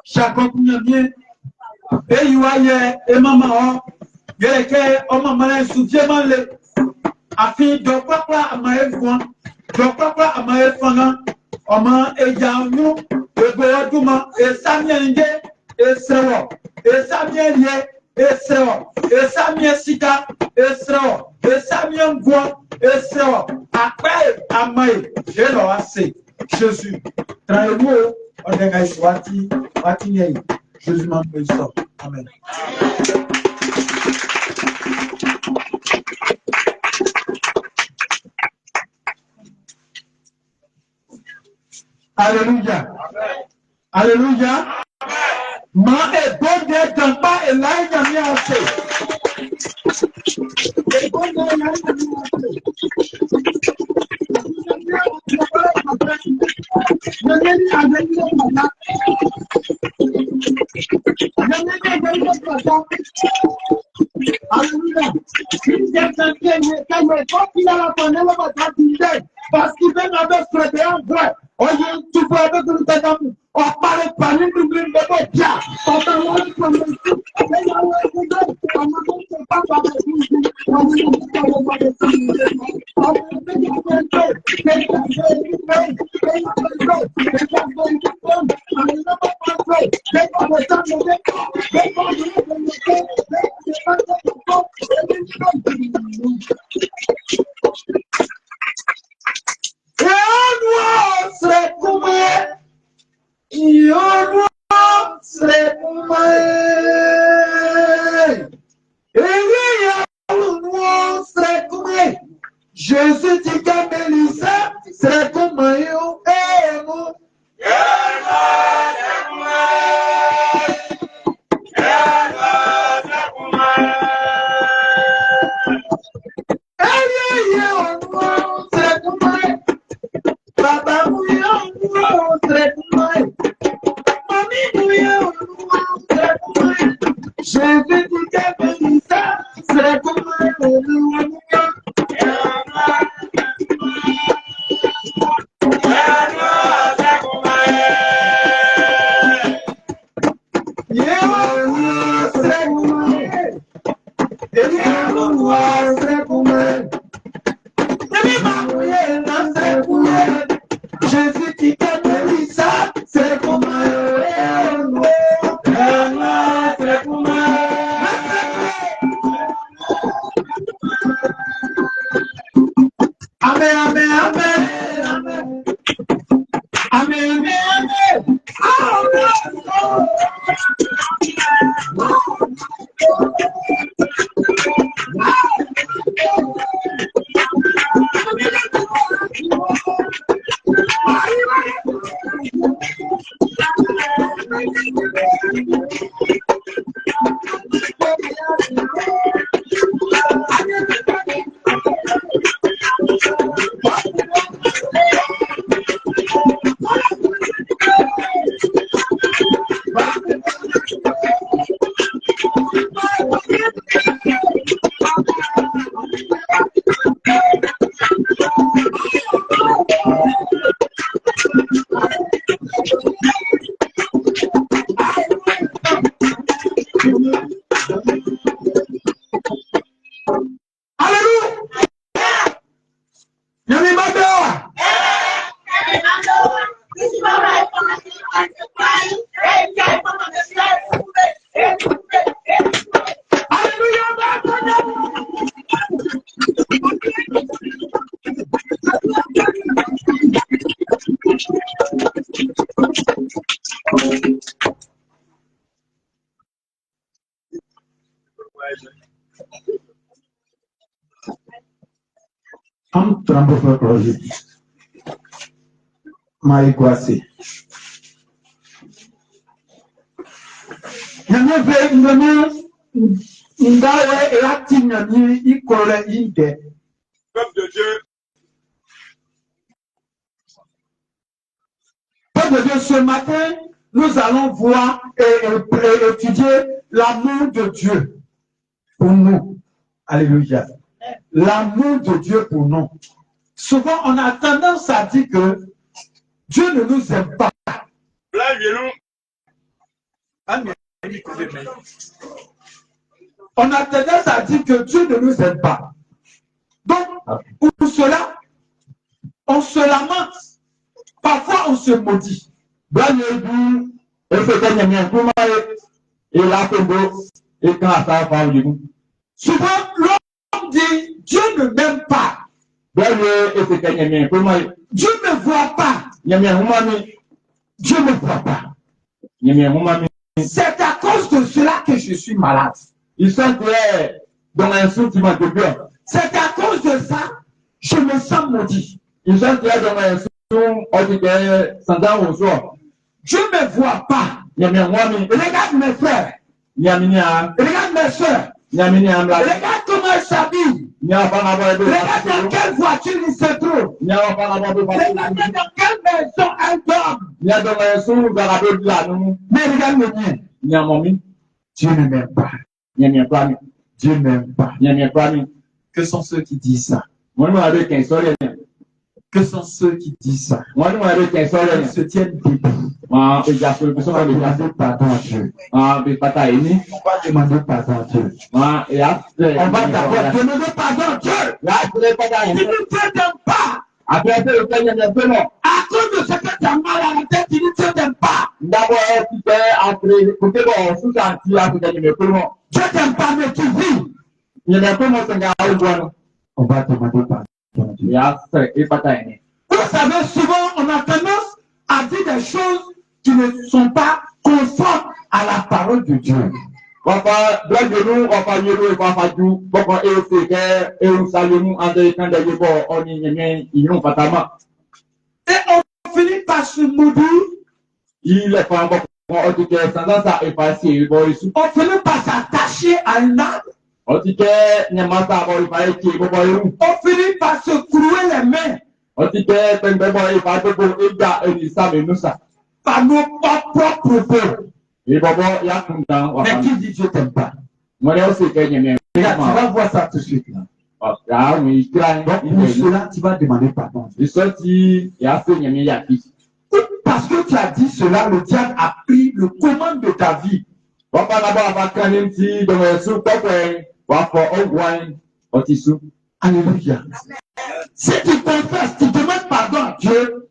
Jacob Nyamie, et Yuaye et maman, Yeleke, oh maman, soutien le, afin de papa à ma effort, de papa à ma effort, Oman et Yanou, et Boadouma, et Samien et Sewa, et Samien et Sewa, et Samien Sika, et Sewa, et Samien Bois, et Sewa, après Amaï, j'ai le assez, Jésus, travaillez-vous. Jésus m'a fait ça. Amen. Alléluia. Alléluia. Ma est bon d'être dans pas et là il y a mis assez. Parce qu'il vient avec ce en vrai. On y est tout pour avec le temps. On parle pas ni de bien. On parle comme le tout. Jésus dit que Mélissa serait comme un Maïkwasi. Peuple de Dieu. Peuple de Dieu, ce matin, nous allons voir et étudier l'amour de Dieu pour nous. Alléluia. L'amour de Dieu pour nous. Souvent, on a tendance à dire que Dieu ne nous aime pas. On a tendance à dire que Dieu ne nous aime pas. Donc, pour cela, on se lamente. Parfois, on se maudit. Souvent, l'homme dit, Dieu ne m'aime pas. Dieu ne voit pas. Dieu ne voit pas. C'est à cause de cela que je suis malade. C'est à cause de ça, je me sens maudit. Dieu ne me voit pas. Regarde mes frères. Regarde mes soeurs. Regarde comment ils s'habillent. Regarde dans quelle voiture ils se trouvent. Regarde dans quelle maison elles dorment. Mais regarde le mien. Dieu ne m'aime pas. Dieu ne m'aime pas. Que sont ceux qui disent ça? Que sont ceux qui disent ça? Ils se tiennent debout. On va demander pardon à Dieu. On va demander pardon à Dieu. On va d'abord demander pardon à Dieu. Il ne t'aime pas. À cause de ce que tu as mal à la tête, il ne t'aime pas. Dieu t'aime pas, mais tu vis. On va demander pardon. Vous savez, souvent, on a tendance à dire des choses qui ne sont pas conformes à la parole de Dieu. Et on finit par se maudire. On finit par s'attacher à une arbre. On finit par se clouer les mains. Par nos propres propos. Mais qui dit Dieu t'aime pas? Regarde, tu vas voir ça tout de suite là. Donc, pour cela, tu vas demander pardon. Parce que tu as dit cela, le diable a pris le commande de ta vie. Alléluia. Si tu confesses, tu demandes pardon à Dieu,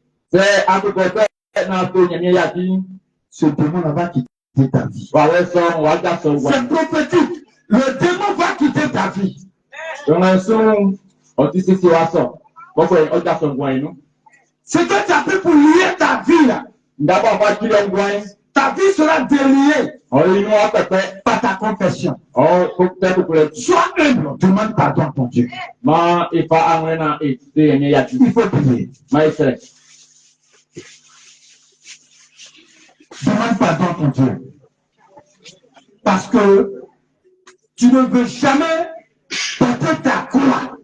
ce démon va quitter ta vie. C'est prophétique. Le démon va quitter ta vie. Ce que tu as fait pour lier ta vie là, ta vie sera déliée par ta confession. Sois humble, demande pardon à ton Dieu. Il faut prier. Demande pardon à ton Dieu. Parce que tu ne veux jamais porter ta croix.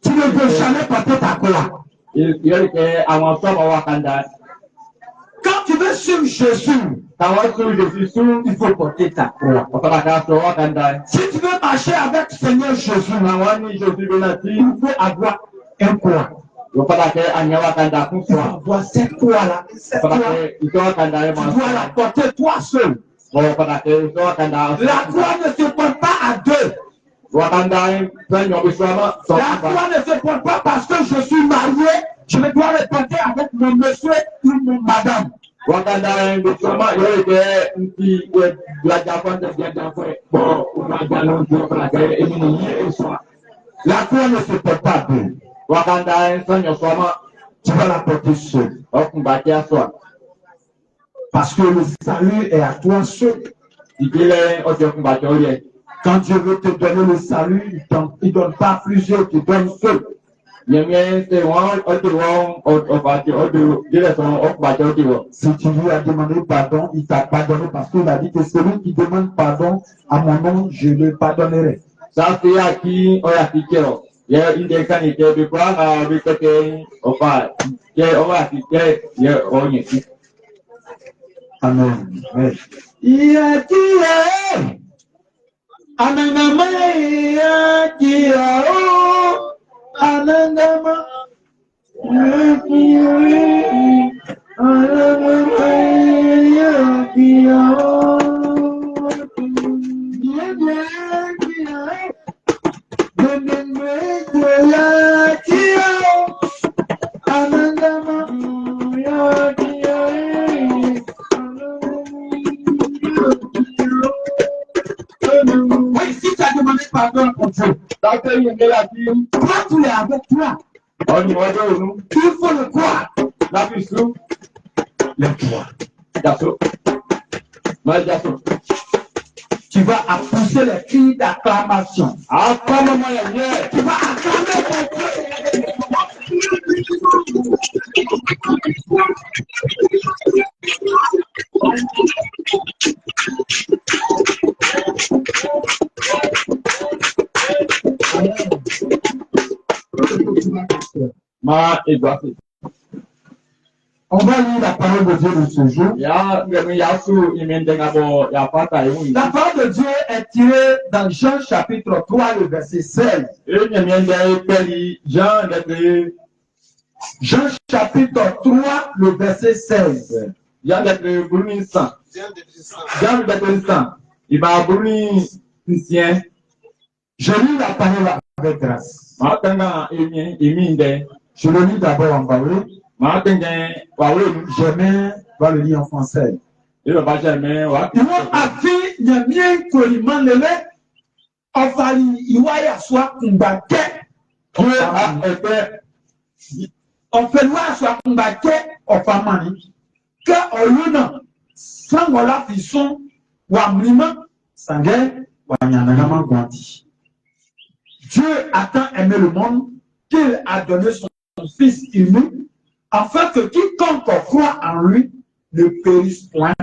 Tu ne veux jamais porter ta croix. Quand tu veux suivre Jésus, il faut porter ta croix. Si tu veux marcher avec Seigneur Jésus, il faut avoir un croix. Il faut avoir cette croix-là. Tu dois la porter toi seul. La croix ne se porte pas à deux. La croix ne se porte pas parce que je suis marié, je me dois le porter avec mon monsieur ou mon madame. La croix ne se porte pas à deux. Tu vas la porter seul. Parce que le salut est à toi seul. Quand Dieu veut te donner le salut, il ne donne pas à plusieurs, il te donne seul. Si tu lui as demandé pardon, il t'a pardonné parce qu'il a dit que celui qui demande pardon à mon nom, je le pardonnerai. Amen. Yakia, ananama yakia, ananama yakia, ananama yakia, oui, si tu as demandé pardon pour Dieu, toi tu l'es avec toi. Il faut le croire. Le croire. Tu vas pousser les cris d'acclamation. Tu vas acclamer ton Dieu. On va lire la parole de Dieu de ce jour. La parole de Dieu est tirée dans Jean chapitre 3, le verset 16. Jean chapitre 3, le verset 16. Je lis la parole avec grâce. Je le lis d'abord en baoulé. Jamais va le lire en français. Il a fait Nyamien Koliman Lele, Ofali Iwaya soit Kumbake, Ofenwa soit Kumbake, Ofamani, que Oluna, Sangola Fisson, Wamlima, Sangé, Wanyanagama Gwanti. Dieu a tant aimé le monde qu'il a donné son Fils unique, afin que quiconque croit en lui ne périsse point,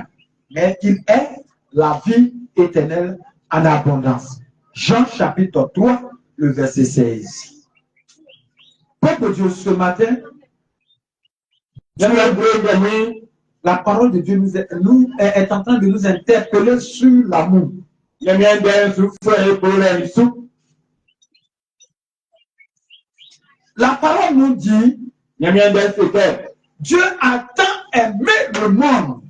mais qu'il ait la vie éternelle en abondance. Jean chapitre 3, le verset 16. Peuple de Dieu, ce matin, la parole de Dieu est en train de nous interpeller sur l'amour. La parole nous dit Dieu a tant aimé le monde.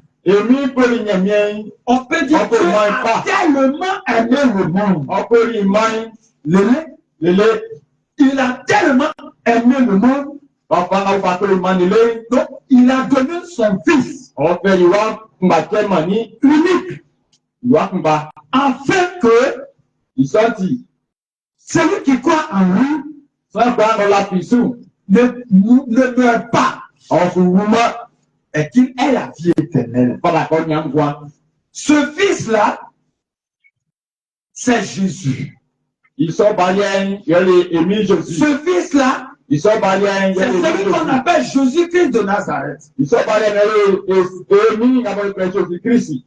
On peut dire Dieu a tellement aimé le monde. Il a tellement aimé le monde. Donc, il a donné son Fils unique. Afin que celui qui croit en lui ne meurt pas, et qu'il ait la vie éternelle. Ce Fils-là, c'est Jésus. Ce Fils-là, c'est celui qu'on appelle Jésus-Christ de Nazareth.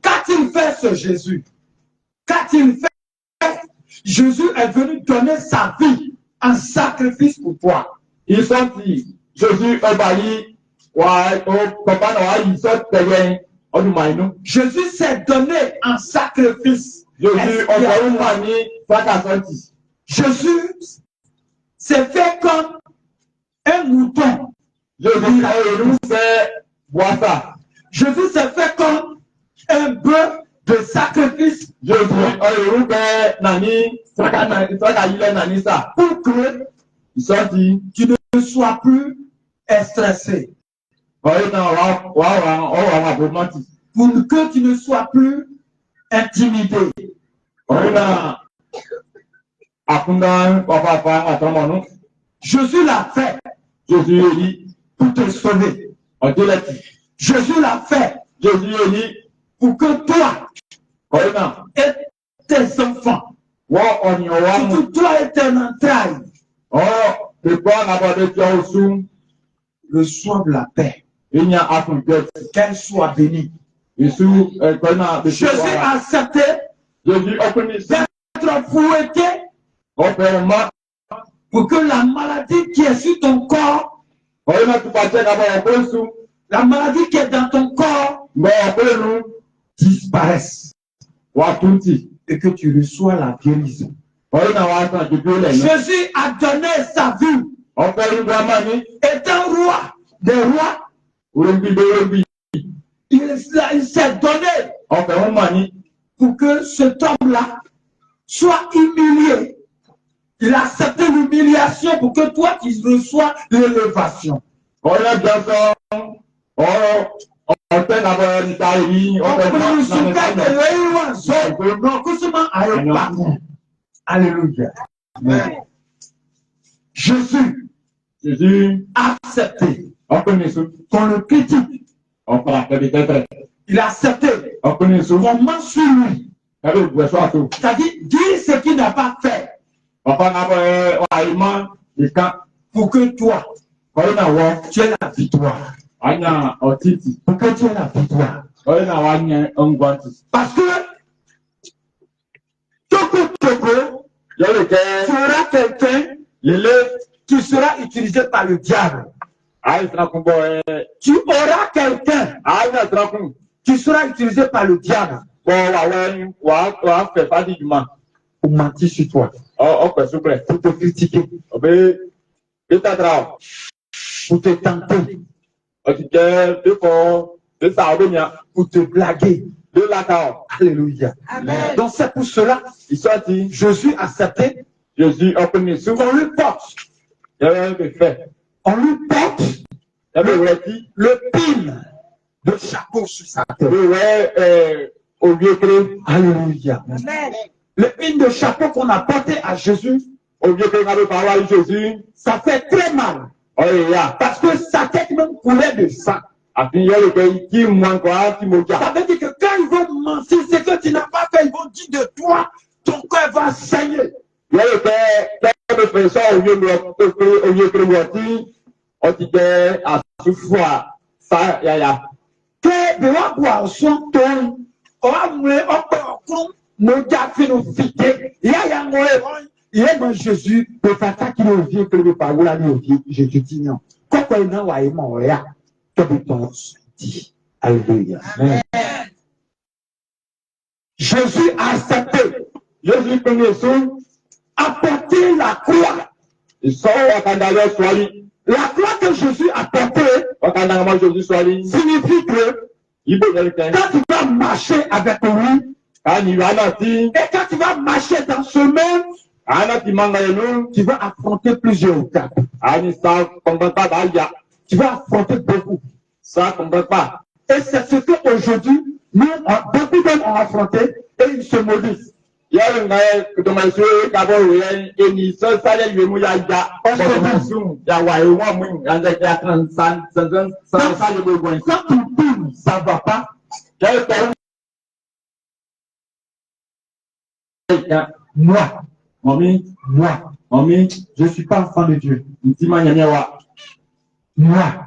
Qu'a-t-il fait ce Jésus? Qu'a-t-il fait? Jésus est venu donner sa vie en sacrifice pour toi. Jésus s'est donné en sacrifice. Jésus s'est fait comme un mouton. Jésus s'est fait comme un bœuf de sacrifice. Pour que tu ne sois plus stressé. Pour que tu ne sois plus intimidé. Jésus l'a fait pour te sauver. Jésus l'a fait pour que toi et tes enfants, surtout toi et tes entrailles, reçoivent la paix. Qu'elle soit bénie. Jésus a accepté d'être fouetté pour que la maladie qui est sur ton corps, la maladie qui est dans ton corps, disparaissent et que tu reçois la guérison. Jésus a donné sa vie. Étant roi des rois, il s'est donné pour que cet homme-là soit humilié. Il a accepté l'humiliation pour que toi tu reçois l'élévation. Alléluia. Jésus a accepté qu'on le critique. Il a accepté qu'on ment sur lui. C'est-à-dire dire ce qu'il n'a pas fait. Pour que toi, tu aies la victoire. Pour que tu aies la victoire. Parce que Toko sera quelqu'un qui sera utilisé par le diable. Tu auras quelqu'un qui sera utilisé par le diable pour mentir sur toi, pour te critiquer, pour te tenter, pour te blaguer. Alléluia. Amen. Donc c'est pour cela Jésus a accepté qu'on lui porte. On lui porte le pin de chapeau sur sa tête. Alléluia. Amen. Le pin de chapeau qu'on a porté à Jésus, ça fait très mal. Parce que sa tête même coulait de sang. Ça veut dire que quand ils vont mentir, c'est que tu n'as pas fait, ils vont dire de toi, ton cœur va saigner. Jésus peut faire ça qu'il revient que le par là Jésus dit non. Quand il n'a pas aimé alléluia. Amen. Jésus a accepté. Jésus a porté la croix. La croix que Jésus a portée signifie que quand tu vas marcher avec lui, et quand tu vas marcher dans ce monde, tu vas affronter plusieurs étapes. Tu vas affronter beaucoup. Ça ne comprend pas. Et c'est ce qu'aujourd'hui, beaucoup d'hommes ont affronté et ils se maudissent. Quand tu tournes, ça ne va pas. Moi, je ne suis pas enfant de Dieu. Moi,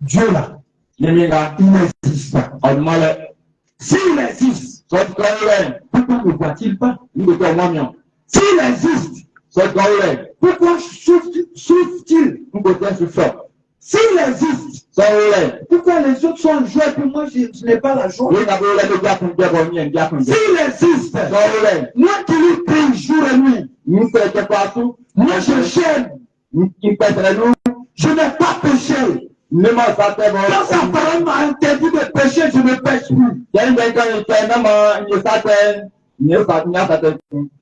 Dieu là, il n'existe pas. S'il existe, pourquoi ne voit-il pas? S'il existe, pourquoi souffre-t-il? S'il existe, pourquoi les autres sont en joie et moi je n'ai pas la joie? S'il existe, moi qui lui prie jour et nuit, moi je chaîne, je n'ai pas péché. Quand sa parole m'a interdit de pécher, je ne pêche plus.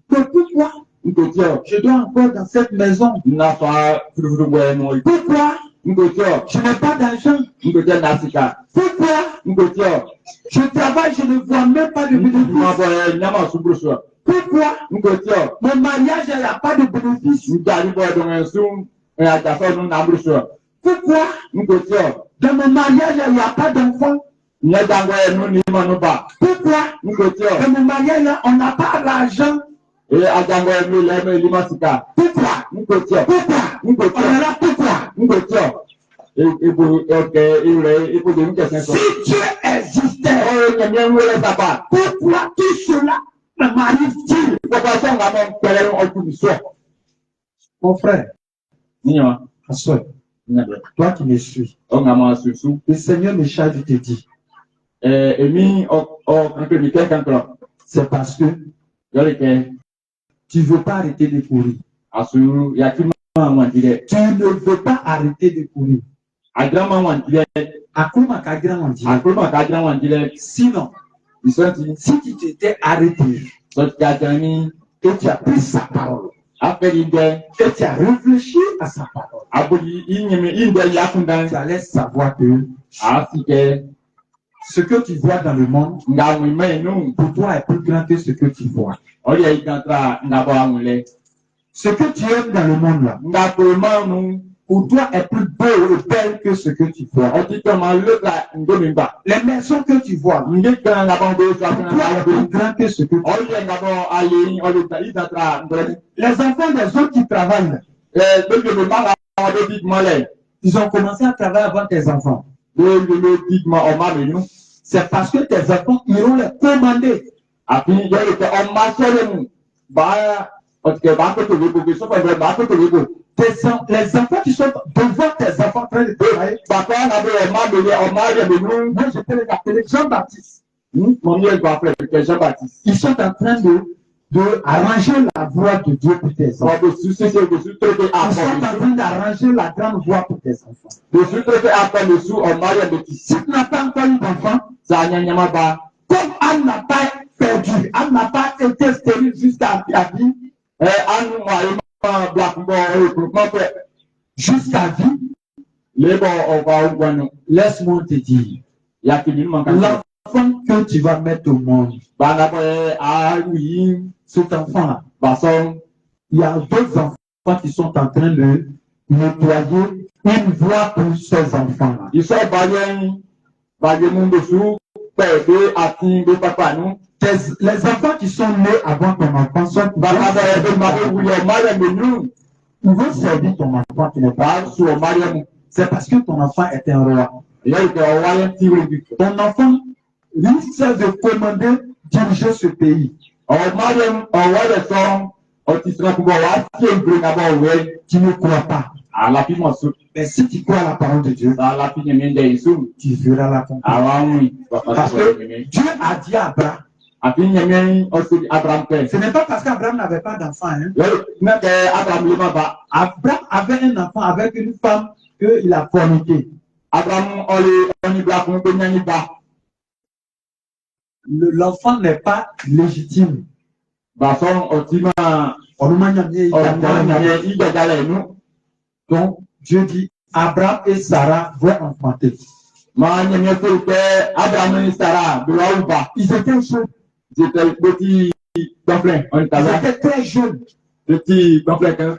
Pourquoi je dois encore dans cette maison? Pourquoi je n'ai pas d'argent? Pourquoi je travaille, je ne vois même pas de bénéfice? Pourquoi mon mariage, il n'y a pas de bénéfice? Pourquoi dans mon mariage, il n'y a pas d'enfant? Pourquoi dans mon mariage, on n'a pas d'argent? Pourquoi? Si Dieu existait, pourquoi tout cela m'arrive-t-il? Mon frère, toi qui me suis, le Seigneur me charge de te dire, C'est parce que tu ne veux pas arrêter de courir. Tu ne veux pas arrêter de courir. Sinon, si tu t'étais arrêté et tu as pris sa parole, et tu as réfléchi à sa parole, tu allais savoir que ce que tu vois dans le monde, pour toi est plus grand que ce que tu vois. Ce que tu aimes dans le monde là, pour toi est plus beau et belle que ce que tu vois. Les maisons que tu vois, pour toi est plus grand que ce que tu vois. Les enfants des autres qui travaillent, ils ont commencé à travailler avant tes enfants. C'est parce que tes enfants iront les commander. Les enfants qui sont devant tes enfants en train de travailler, moi je peux les appeler Jean-Baptiste. Ils sont en train de arranger la voie de Dieu pour tes enfants. Ils sont en train d'arranger la grande voie pour tes enfants. Si tu n'as pas encore eu d'enfant, comme Anne n'a pas perdu, Anne n'a pas été stérile jusqu'à la vie, jusqu'à vie, laisse-moi te dire, l'enfant que tu vas mettre au monde, cet enfant-là, il y a d'autres enfants qui sont en train de nettoyer une voie pour ces enfants-là. Les enfants qui sont nés avant ton enfant sont ils vont servir ton enfant qui n'est pas sous le mariage. C'est parce que ton enfant est un roi. Ton enfant risque de commander, diriger ce pays. Tu ne crois pas. Mais si tu crois à la parole de Dieu, tu verras la conclusion. Parce que Dieu a dit à Abraham, ce n'est pas parce qu'Abraham n'avait pas d'enfant. Hein. Abraham avait un enfant avec une femme qu'il a forniqué. L'enfant n'est pas légitime. Donc, Dieu dit, Abraham et Sarah vont enfanter. Ils étaient jeunes. Ils étaient très jeunes. Et puis Dieu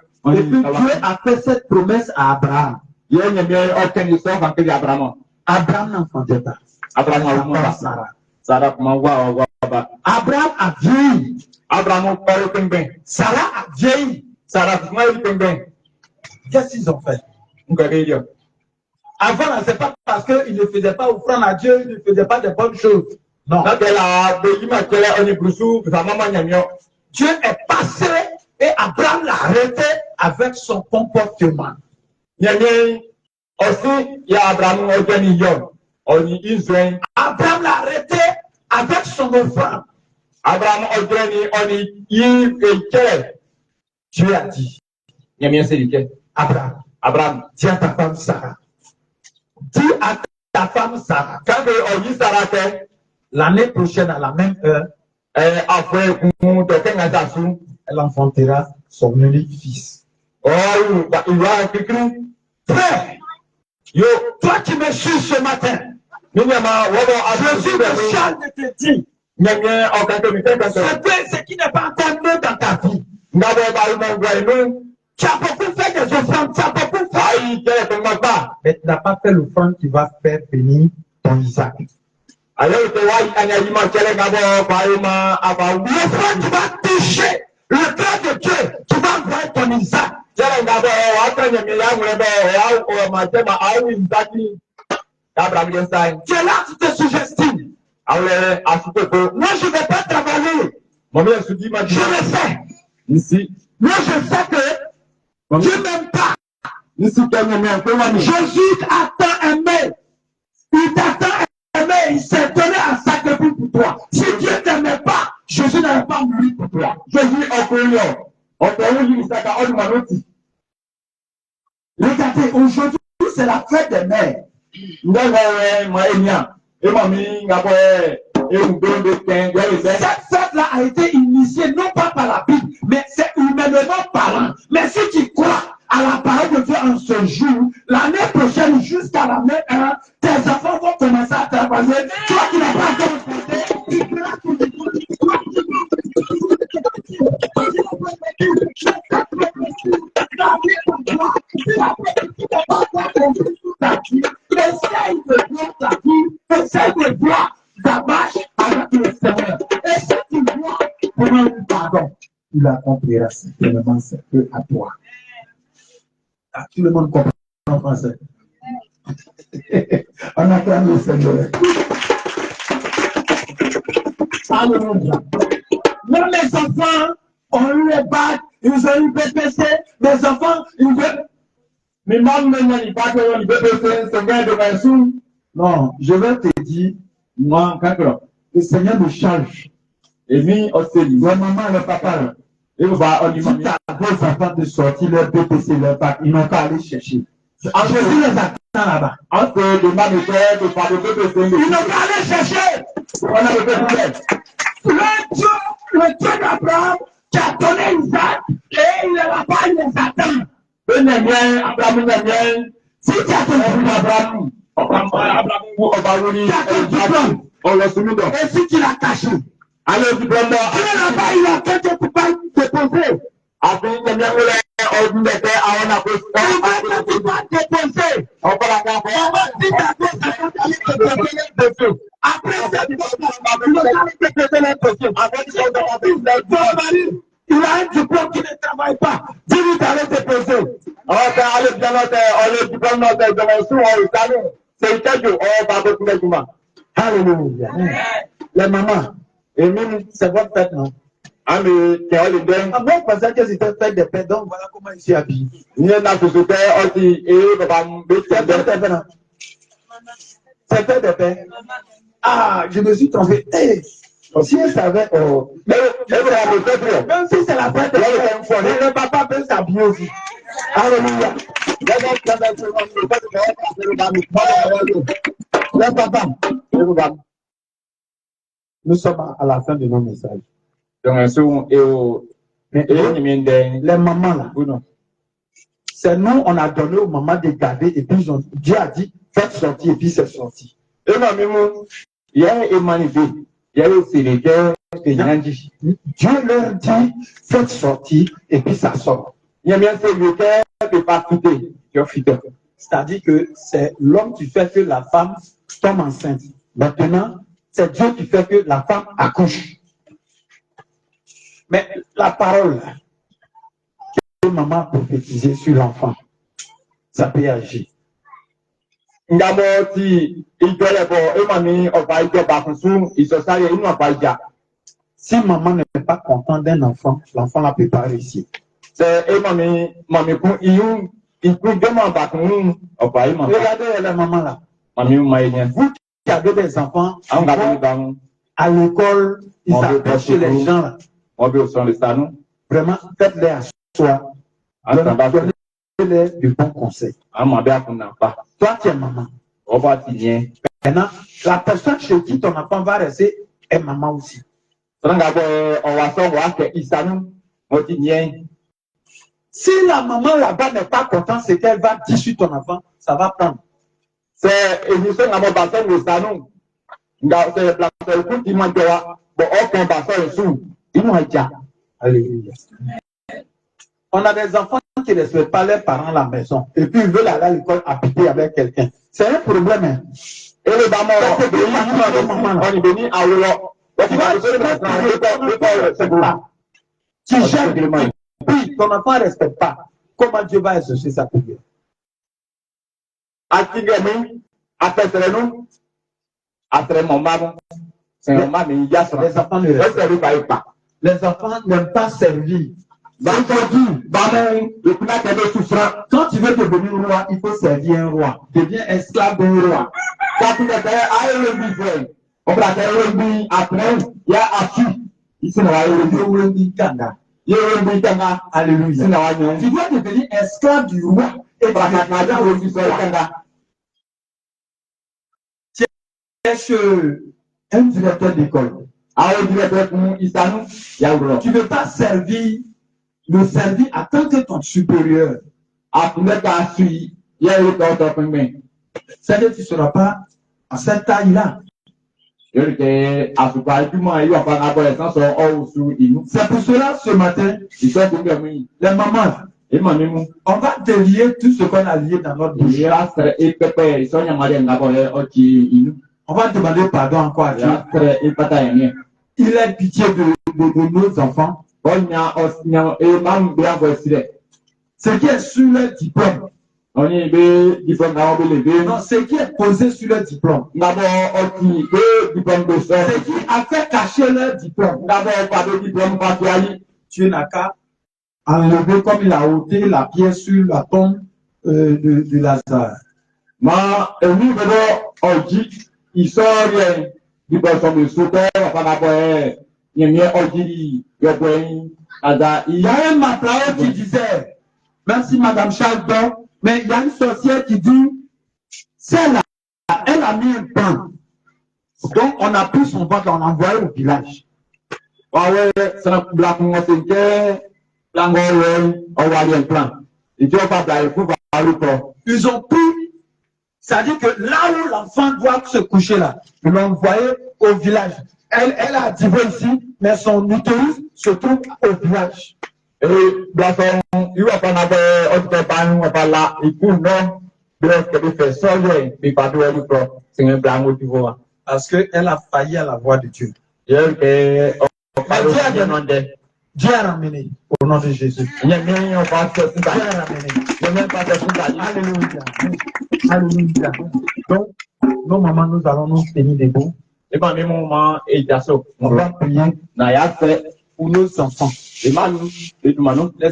a fait cette promesse à Abraham. Abraham n'enfantait pas. Abraham a vieilli. Sarah a vieilli. Qu'est-ce qu'ils ont fait? Avant, c'est pas parce qu'ils ne faisaient pas offrande à Dieu, ils ne faisaient pas de bonnes choses. Non. Dieu est passé et Abraham l'a arrêté avec son comportement. Abraham l'a arrêté avec son offrande. Dieu a dit, Abraham, dis à ta femme Sarah. Dis à ta femme Sarah. L'année prochaine, à la même heure, elle enfantera son unique fils. Frère, toi qui me suis ce matin, Jésus me charge de te dire, ce qui n'est pas entendu dans ta vie. Tu as beaucoup fait des offrandes, tu as beaucoup fait. Mais tu n'as pas fait l'offrande qui va faire bénir ton Isaac. L'offrande qui va toucher le cœur de Dieu, tu vas voir ton Isaac. Tu es là, tu te sugestimes. Moi, je ne vais pas travailler. Je le sais. Moi, je sais que Dieu ne m'aime pas. Jésus attend un mail. Il t'attend aimé, il s'est donné un sacrifice pour toi. Si Dieu ne t'aimait pas, Jésus n'aurait pas mouru pour toi. Jésus Regardez, aujourd'hui, c'est la fête des mères. Cette fête-là a été initiée non pas par la Bible, mais c'est humainement parlant. Mais si tu crois à la parole de Dieu en ce jour, l'année prochaine, jusqu'à l'année 1, tes enfants vont commencer à travailler. Toi qui n'as pas encore fait, tu feras tout le essaye de voir ta marche avec le Seigneur. Et si tu vois comment il pardon, il accomplira certainement ce peu à toi. Ah, tout le monde comprend en français. On acclame le Seigneur. Alléluia. Moi, mes enfants ont eu les bacs, ils ont eu BPC, mes enfants, ils veulent. Mais moi, ils pas que le BPC, c'est bien de ma. Non, je vais te dire, moi, le Seigneur me charge. Et lui, la maman et le papa, et on va, on dit, t'as deux enfants de sortir leur BPC, leur bac, ils n'ont qu'à aller chercher. Jésus les attend là-bas. Ils n'ont qu'à aller chercher. On a le BPC. Le Dieu d'Abraham qui a donné Isaac, et il est là-bas, il les attend. Si tu as ton Abraham, et si tu l'as caché, alors tu es là-bas, il a quelqu'un pour pas te déposer. Après, tu vas déposer. Il a un diplôme qui ne travaille pas. Dis-lui d'aller déposer. Alléluia. Les mamans, et même, c'est votre fête, non? Moi, je pensais que c'était fête des pères, donc voilà comment il s'est habillé. C'est fête des pères. Ah, je me suis trompé. Hey, si elle savait, même si c'est la fête des pères, le papa peut s'habiller aussi. Alléluia. Le papa, nous sommes à la fin de nos messages. Mais les mamans là, c'est nous, on a donné aux mamans de garder et puis Dieu a dit, faites sortir et puis c'est sorti. Dieu leur dit, faites sortir et puis ça sort. C'est-à-dire que c'est l'homme qui fait que la femme tombe enceinte. Maintenant, c'est Dieu qui fait que la femme accouche. Mais la parole que maman a prophétisé sur l'enfant, ça peut agir. Si maman n'est pas contente d'un enfant, l'enfant ne peut pas réussir. Regardez la maman là. Vous qui avez des enfants à l'école, ils s'approchent chez les gens là. Vraiment, faites-les asseoir. Donnez-les du bon conseil. Toi, tu es maman. Maintenant, la personne chez qui ton enfant va rester est maman aussi. Si la maman là-bas n'est pas contente, c'est qu'elle va dire sur ton enfant, ça va prendre. Alléluia. On a des enfants qui ne respectent pas leurs parents à la maison et puis ils veulent aller à l'école habiter avec quelqu'un. C'est un problème. Hein? Et le tu gères, puis ton enfant ne respecte pas. Comment Dieu va exaucer sa prière? Les enfants ne respectent pas. Les enfants n'aiment pas servir. Quand tu veux devenir roi, il faut servir un roi. Deviens esclave d'un roi. Tapi kata air lebih friend. Orang kata lebih apa? Ya api. Ici n'a pas lebih kanda. Ya lebih kanda. Alléluia. Ici n'a pas. Tu dois devenir esclave du roi. Et par la kanda lebih kanda. Tu es un directeur d'école. Alors directeur pour Isanou, tu ne veux pas servir à tant que ton supérieur. C'est-à-dire que tu ne seras pas à cette taille-là. C'est pour cela, ce matin, les mamans, on va délier tout ce qu'on a lié dans notre bouche. On va demander pardon encore à Dieu. Il a pitié de nos enfants. Ce qui est sur le diplôme. Non, ce qui est posé sur le diplôme. Ce qui a fait cacher le diplôme. Tu n'as qu'à enlever comme il a ôté la pierre sur la tombe de Lazare. Il sort du personne de sauteur, il y a un matlao qui disait, merci Madame Chaldon, mais il y a une sorcière qui dit, celle-là, elle a mis un plan. Donc on a pris son ventre, on l'a envoyé au village. Ils ont pris. C'est-à-dire que là où l'enfant doit se coucher là, ils l'ont envoyé au village. Elle a divorcé ici, mais son utérus se trouve au village. Parce qu'elle a failli à la voix de Dieu. Dieu a ramené au nom de Jésus. Dieu a ramené. Alléluia. Alléluia. Donc, nos mamans, nous allons nous tenir debout. On va prier pour nos enfants. Les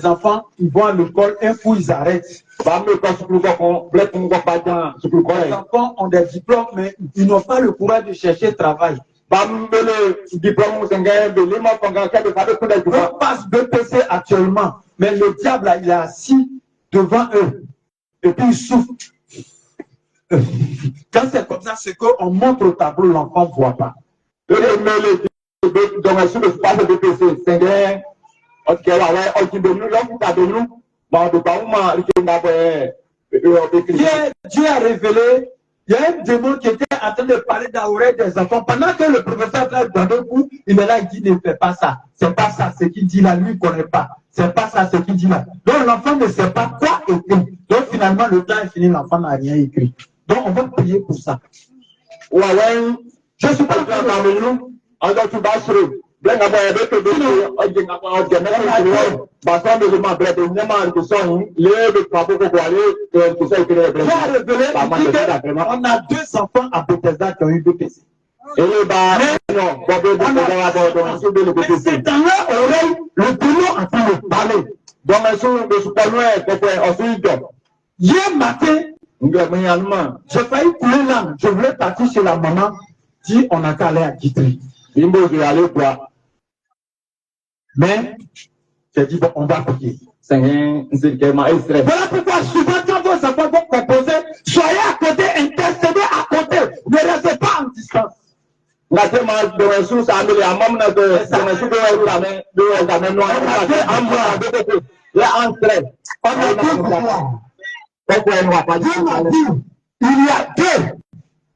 enfants, ils vont à l'école, un coup ils arrêtent. Les enfants ont des diplômes, mais ils n'ont pas le courage de chercher travail. On passe BPC actuellement, mais le diable là, il est assis devant eux et puis il souffle. Quand c'est comme ça, c'est qu'on montre au tableau, l'enfant ne voit pas. Dieu a révélé. Il y a un démon qui était en train de parler dans l'oreille des enfants. Pendant que le professeur fait dans le coup, il est là, il dit ne fais pas ça. C'est pas ça, ce qu'il dit là, lui, il ne connaît pas. C'est pas ça, ce qu'il dit là. Donc l'enfant ne sait pas quoi écrire. Donc finalement, le temps est fini, l'enfant n'a rien écrit. Donc on va prier pour ça. Je suis pas nous. On a 2 enfants à Bethesda qui ont eu BPC. C'est dans leur oreille, le démon en train de parler. Hier matin, j'ai failli couler l'âme. Je voulais partir chez la maman. Dit on a qu'à aller à Guitry. Mais j'ai dit bon, on va prier. Voilà pourquoi souvent quand vos enfants vont composer, soyez à côté, intercédez à côté. Ne restez pas en distance. On a il y a 2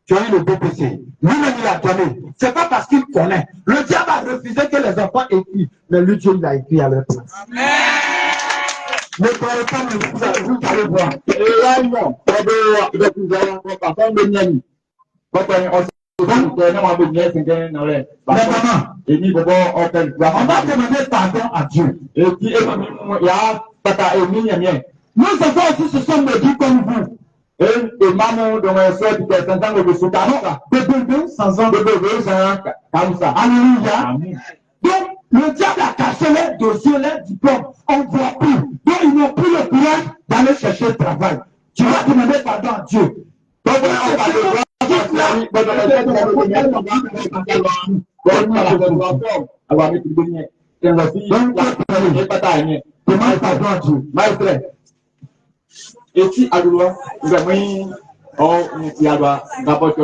qui ont eu le BPC. Lui-même, il a donné. C'est pas parce qu'il connaît. Le diable a refusé que les enfants écrivent. Mais lui, Dieu, il a écrit à leur place. Ne croyez pas, mais vous allez voir. On va demander pardon à Dieu. Nos enfants aussi se sont maudits comme vous. De bébé sans ans. Alléluia. Donc, le diable a caché les dossiers, les diplômes. On ne voit plus. Donc, ils n'ont plus le courage d'aller chercher le travail. Tu vas demander pardon à Dieu. Donc, quitte la Et si à l'eau, vous avez un, oh, il y a d'abord,